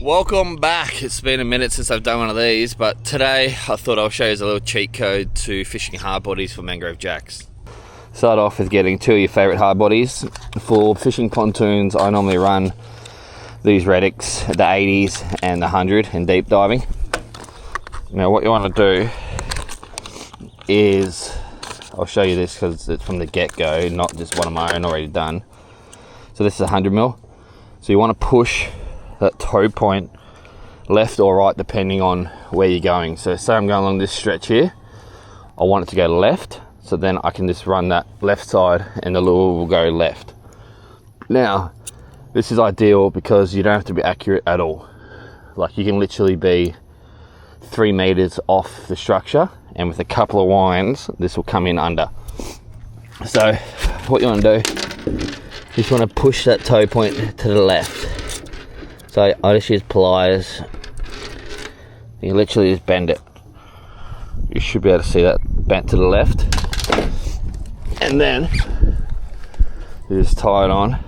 Welcome back. It's been a minute since I've done one of these, but today I thought I'll show you a little cheat code to fishing hard bodies for mangrove jacks. Start off with getting two of your favourite hard bodies. For fishing pontoons, I normally run these Redics, the 80s and the 100 in deep diving. Now what you want to do is, I'll show you this because it's from the get-go, not just one of my own already done. So this is 100mm. So you want to push that toe point left or right depending on where you're going. So say I'm going along this stretch here, I want it to go left, so then I can just run that left side and the lure will go left. Now this is ideal because you don't have to be accurate at all. Like you can literally be 3 meters off the structure, and with a couple of winds this will come in under. So what you want to do, you just want to push that toe point to the left. So I just use pliers. You literally just bend it. You should be able to see that bent to the left. And then you just tie it on.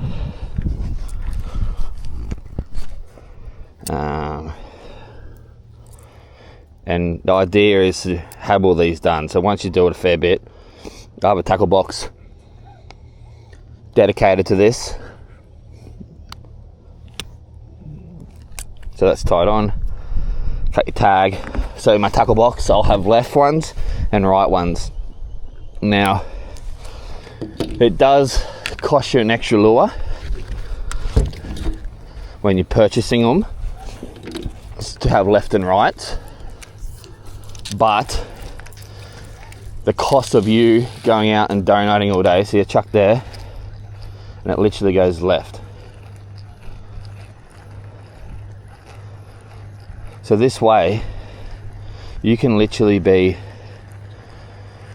And the idea is to have all these done. So once you do it a fair bit, I have a tackle box dedicated to this. So that's tied on. Cut your tag. So in my tackle box I'll have left ones and right ones. Now it does cost you an extra lure when you're purchasing them to have left and right, but the cost of you going out and donating all day, so you chuck there and it literally goes left. So this way, you can literally be,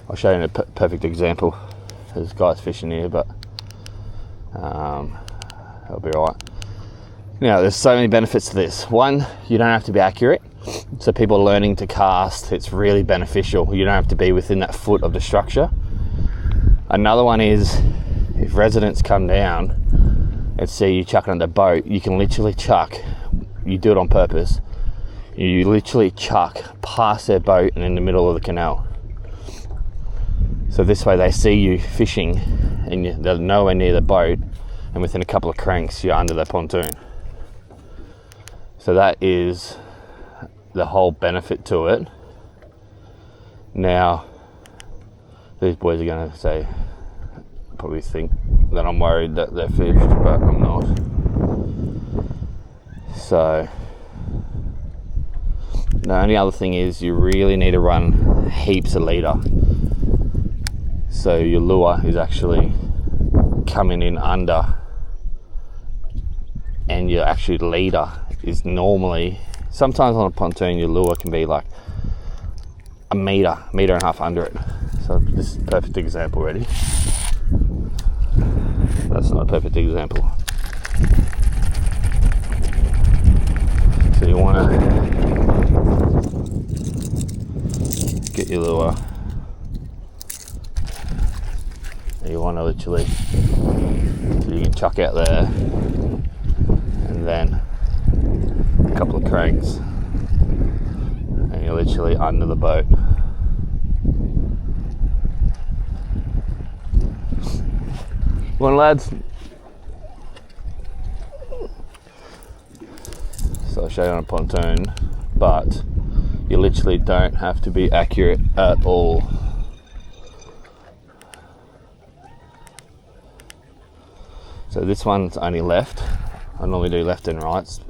I'll show you a perfect example. There's guys fishing here, but that'll be all right. Now, there's so many benefits to this. One, you don't have to be accurate. So people learning to cast, it's really beneficial. You don't have to be within that foot of the structure. Another one is, if residents come down and see you chucking on the boat, you can literally chuck, you do it on purpose, you literally chuck past their boat and in the middle of the canal. So this way they see you fishing and they're nowhere near the boat, and within a couple of cranks you're under the pontoon. So that is the whole benefit to it. Now these boys are going to say, probably think that I'm worried that they're fished, but I'm not. So the only other thing is you really need to run heaps of leader. So your lure is actually coming in under, and your actual leader is normally, sometimes on a pontoon your lure can be like a meter and a half under it. So this is a perfect example. Ready? That's not a perfect example. So you want to get your lure, and you want to literally, so you can chuck out there and then a couple of cranks and you're literally under the boat. Come on lads. So I'll show you on a pontoon, but you literally don't have to be accurate at all. So this one's only left. I normally do left and rights.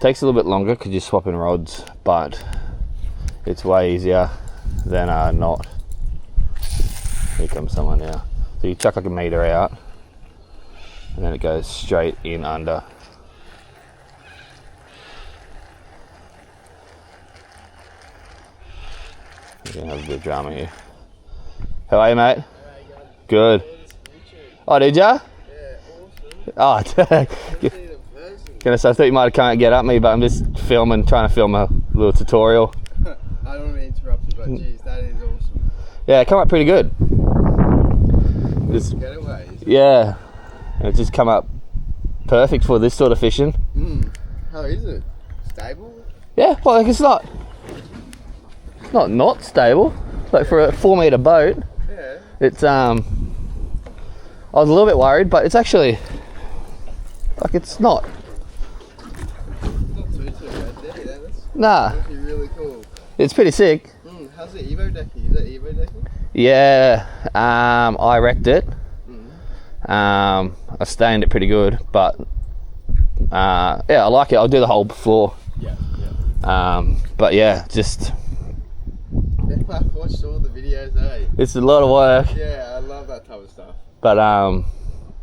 Takes a little bit longer because you're swapping rods, but it's way easier than not. Here comes someone now. So you chuck like a meter out and then it goes straight in under. We're gonna have a bit of drama here. How are you, mate? Good. Oh, did ya? Yeah, awesome. Oh, gonna say, I thought you might have come and get at me, but I'm just trying to film a little tutorial. I don't want to interrupt you, but geez, that is awesome. Yeah, it come up pretty good. Just, Getaways. Yeah, and it's just come up perfect for this sort of fishing. How is it? Stable? Yeah, well, like it's not stable. Like for a 4 meter boat, Yeah. it's I was a little bit worried, but it's actually like it's not. Not too bad. Yeah, that's Nah, actually really cool. it's pretty sick. How's the Evo decking? Is that Evo decking? Yeah, I wrecked it. Mm. I stained it pretty good, but yeah, I like it. I'll do the whole floor. Yeah. But yeah, just I've watched all the videos, eh? it's a lot of work. Yeah, I love that type of stuff. But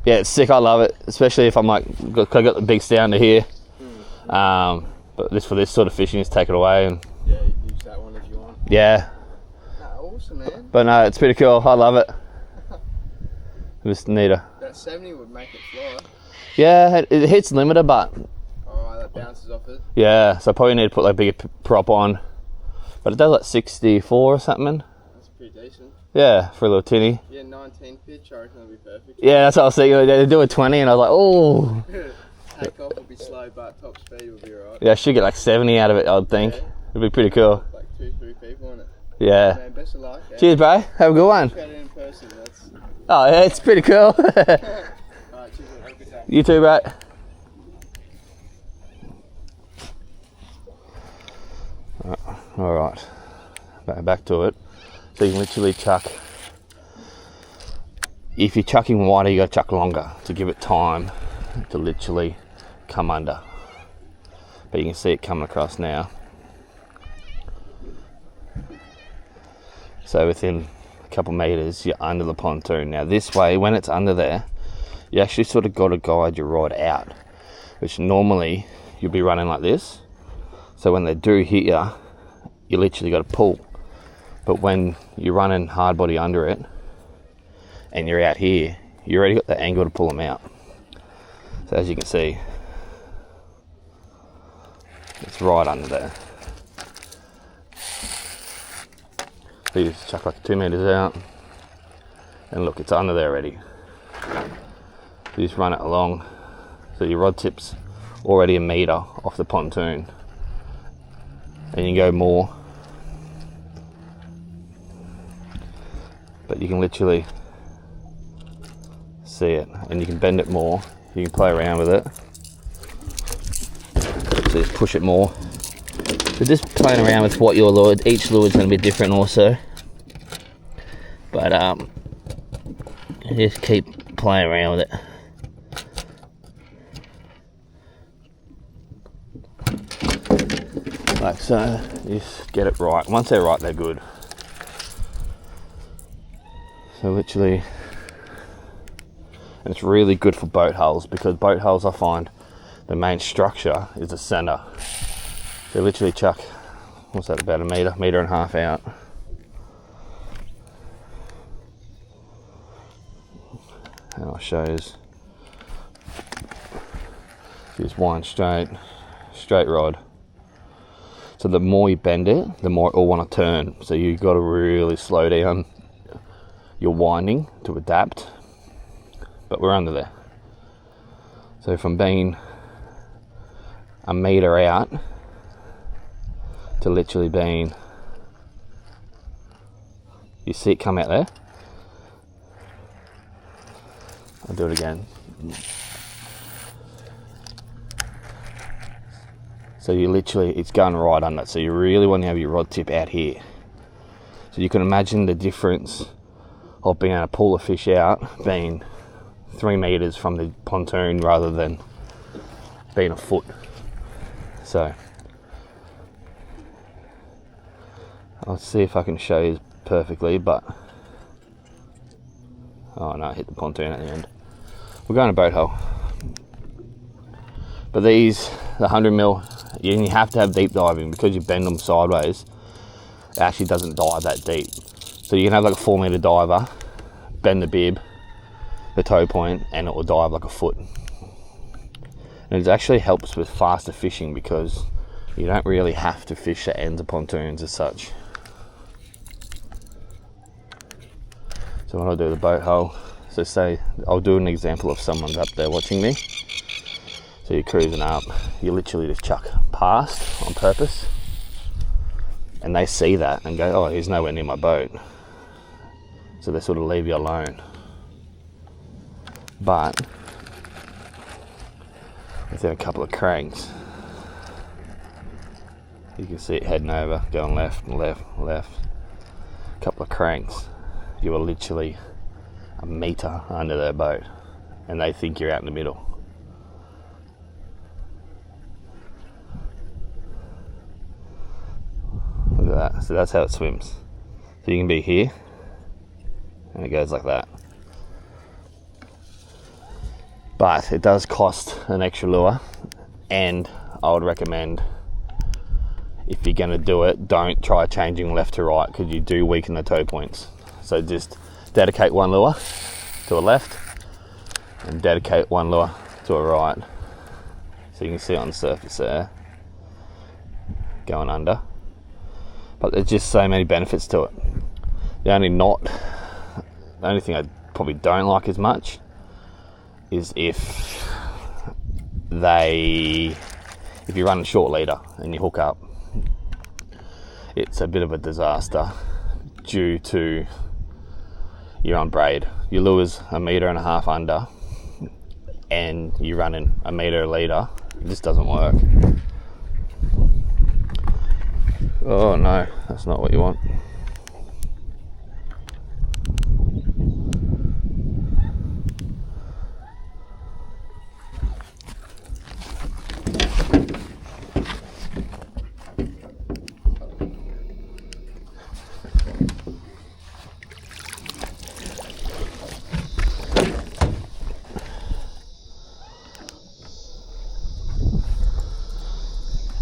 yeah, it's sick. I love it, especially if I'm like, I got the big sound to here. But for this sort of fishing, just take it away and Yeah, you can use that one if you want. yeah. Awesome, man. But no, it's pretty cool. I love it. Just need a That 70 would make it fly. yeah. It hits limiter, but Oh, that bounces off it. yeah. So I probably need to put like a bigger prop on. But it does like 64 or something. That's pretty decent. Yeah, for a little tinny. Yeah, 19 pitch, I reckon that'll be perfect. Yeah, that's what I was thinking. They do a 20, and I was like, oh. Take off will be slow, but top speed will be alright. Yeah, I should get like 70 out of it, I'd think. Yeah. It'd be pretty cool. Like 2-3 people in it. Yeah. Man, best of luck. Eh? Cheers, bro. Have a good one. Check it in person. That's... Oh, yeah, it's pretty cool. Alright, cheers. Have a good day. You too, bro. Alright. Back to it. So you can literally chuck. If you're chucking wider, you got to chuck longer to give it time to literally come under. But you can see it coming across now. So within a couple meters, you're under the pontoon. Now this way, when it's under there, you actually sort of got to guide your rod out, which normally you'll be running like this. So when they do hit you, you literally got to pull. But when you're running hard body under it and you're out here, you already got the angle to pull them out. So as you can see, it's right under there. So you just chuck like 2 meters out, and look, it's under there already. You just run it along, so your rod tip's already a meter off the pontoon, and you can go more. But you can literally see it, and you can bend it more. You can play around with it. So just push it more. So just playing around with what your lure. Each lure is going to be different also. But just keep playing around with it. Like so. Just get it right. Once they're right, they're good. So literally, and it's really good for boat hulls, because boat hulls, I find the main structure is the center. So literally chuck, what's that, about a meter and a half out. And I'll show you. Just wind straight rod. So the more you bend it, the more it will want to turn. So you've got to really slow down your winding to adapt. But we're under there. So from being a meter out to literally being, you see it come out there? I'll do it again. So you literally, it's going right under. So you really want to have your rod tip out here. So you can imagine the difference of being able to pull a fish out being 3 meters from the pontoon rather than being a foot. So I'll see if I can show you perfectly, but oh no, I hit the pontoon at the end. We're going to boat hull. But these, the 100mm, you have to have deep diving, because you bend them sideways. It actually doesn't dive that deep. So you can have like a 4 meter diver, bend the bib, the toe point, and it will dive like a foot. And it actually helps with faster fishing, because you don't really have to fish the ends of pontoons as such. So when I do the boat hull, so say I'll do an example of someone's up there watching me. So you're cruising up, you literally just chuck past on purpose, and they see that and go, oh, he's nowhere near my boat. So they sort of leave you alone. But within a couple of cranks, you can see it heading over, going left, left, left. A couple of cranks, you are literally a metre under their boat, and they think you're out in the middle. Look at that. So that's how it swims. So you can be here, and it goes like that. But it does cost an extra lure, and I would recommend, if you're going to do it, don't try changing left to right, because you do weaken the toe points. So just dedicate one lure to a left and dedicate one lure to a right. So you can see it on the surface there, going under. But there's just so many benefits to it. The only thing I probably don't like as much is if you run a short leader and you hook up, it's a bit of a disaster due to you're on braid. Your lure's 1.5 meters under and you're running 1 meter leader. It just doesn't work. Oh no, that's not what you want.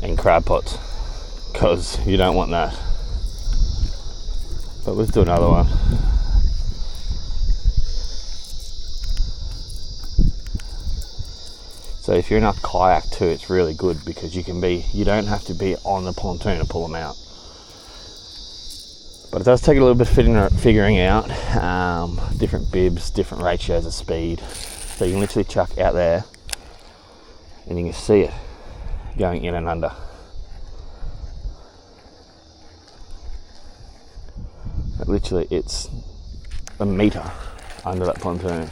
And crab pots, because you don't want that. But let's do another one. So if you're in a kayak too, it's really good, because you don't have to be on the pontoon to pull them out. But it does take a little bit of figuring out different bibs, different ratios of speed. So you can literally chuck out there and you can see it going in and under. But literally it's 1 meter under that pontoon.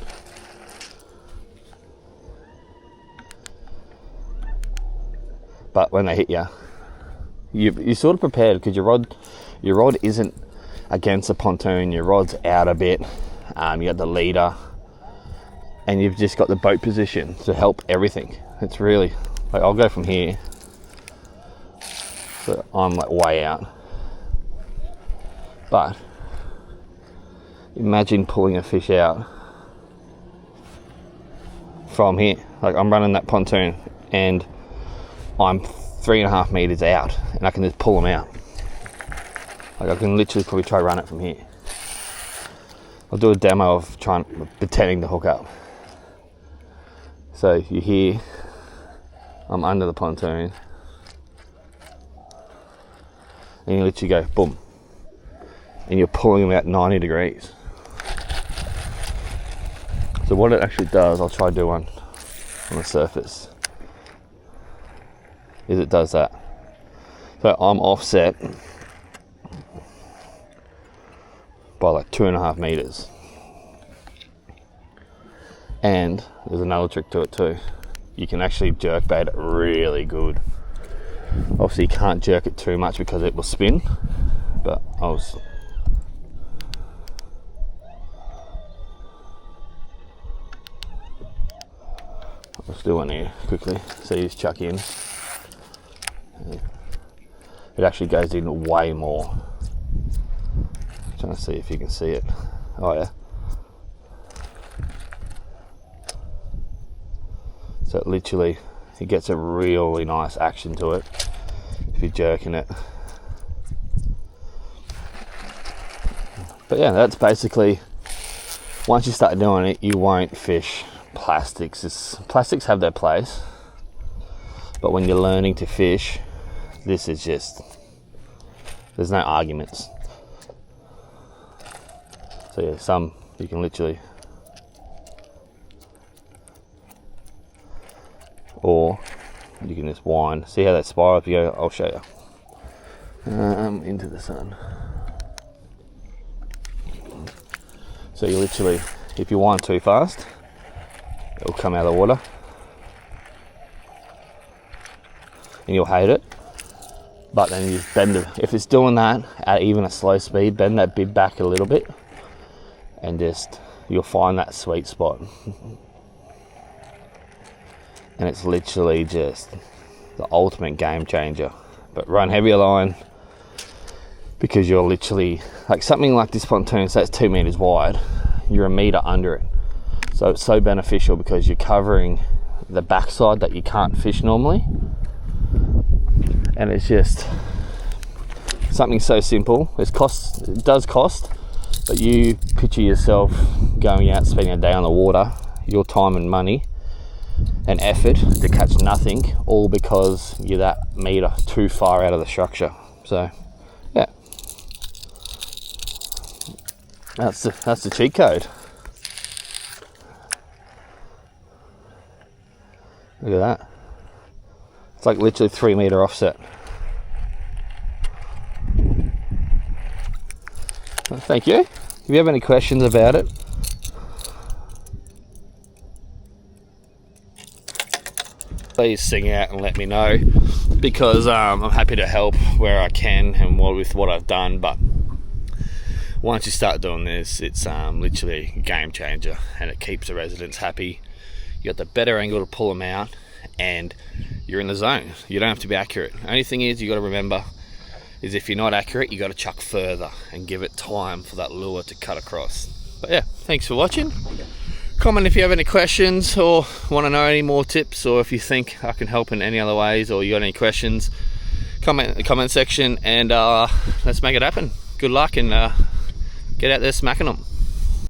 But when they hit you, you're sort of prepared, because your rod isn't against the pontoon, your rod's out a bit, you got the leader, and you've just got the boat position to help everything. It's really, like, I'll go from here, so I'm like way out. But imagine pulling a fish out from here. Like, I'm running that pontoon and I'm 3.5 meters out, and I can just pull them out. Like, I can literally probably try run it from here. I'll do a demo of pretending to hook up. So you hear I'm under the pontoon, and you literally go boom, and you're pulling them out 90 degrees. So what it actually does, I'll try to do one on the surface, is it does that. So I'm offset by like 2.5 meters. And there's another trick to it too. You can actually jerkbait it really good. Obviously you can't jerk it too much because it will spin, but I'll just do one here quickly. So you just chuck in. It actually goes in way more. I'm trying to see if you can see it. Oh yeah. So it literally, it gets a really nice action to it if you're jerking it. But yeah, that's basically, once you start doing it, you won't fish plastics. Plastics have their place, but when you're learning to fish, this is just, there's no arguments. So yeah, some you can literally or you can just wind. See how that spiral? If you go, I'll show you. Into the sun. So you literally, if you wind too fast, it'll come out of the water and you'll hate it. But then you bend it. If it's doing that at even a slow speed, bend that bib back a little bit and just, you'll find that sweet spot. And it's literally just the ultimate game changer. But run heavier line, because you're literally, like something like this pontoon, so that's 2 meters wide, you're a meter under it. So it's so beneficial because you're covering the backside that you can't fish normally. And it's just something so simple. It does cost, but you picture yourself going out, spending a day on the water, your time and money and effort to catch nothing, all because you're that meter too far out of the structure. So yeah, that's the cheat code. Look at that. It's like literally 3 meter offset. Well, thank you. If you have any questions about it, please sing out and let me know, because I'm happy to help where I can and with what I've done. But once you start doing this, it's literally a game changer, and it keeps the residents happy. You got the better angle to pull them out, and you're in the zone. You don't have to be accurate. Only thing is, you got to remember is if you're not accurate, you got to chuck further and give it time for that lure to cut across. But yeah, thanks for watching. Comment if you have any questions or want to know any more tips, or if you think I can help in any other ways, or you got any questions, comment in the comment section, and let's make it happen. Good luck, and get out there smacking them.